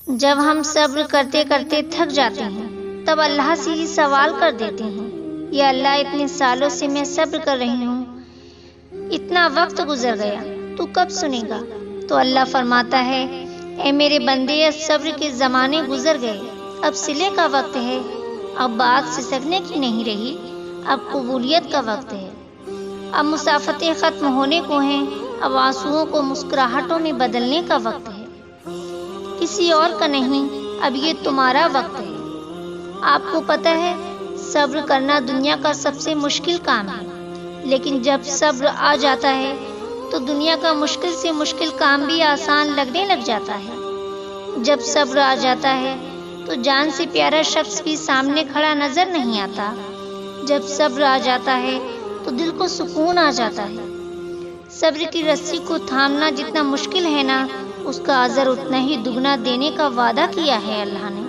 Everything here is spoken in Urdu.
جب ہم صبر کرتے کرتے تھک جاتے ہیں تب اللہ سے یہ سوال کر دیتے ہیں، یا اللہ اتنے سالوں سے میں صبر کر رہی ہوں، اتنا وقت گزر گیا، تو کب سنے گا؟ تو اللہ فرماتا ہے، اے میرے بندے، اب صبر کے زمانے گزر گئے، اب صلے کا وقت ہے، اب بات سسکنے کی نہیں رہی، اب قبولیت کا وقت ہے، اب مسافتیں ختم ہونے کو ہیں، اب آنسوؤں کو مسکراہٹوں میں بدلنے کا وقت ہے، کسی اور کا نہیں، اب یہ تمہارا وقت ہے۔ آپ کو پتہ ہے صبر کرنا دنیا کا سب سے مشکل کام ہے، لیکن جب صبر آ جاتا ہے تو دنیا کا مشکل سے مشکل کام بھی آسان لگنے لگ جاتا ہے۔ جب صبر آ جاتا ہے تو جان سے پیارا شخص بھی سامنے کھڑا نظر نہیں آتا۔ جب صبر آ جاتا ہے تو دل کو سکون آ جاتا ہے۔ صبر کی رسی کو تھامنا جتنا مشکل ہے نا، اس کا اجر اتنا ہی دگنا دینے کا وعدہ کیا ہے اللہ نے۔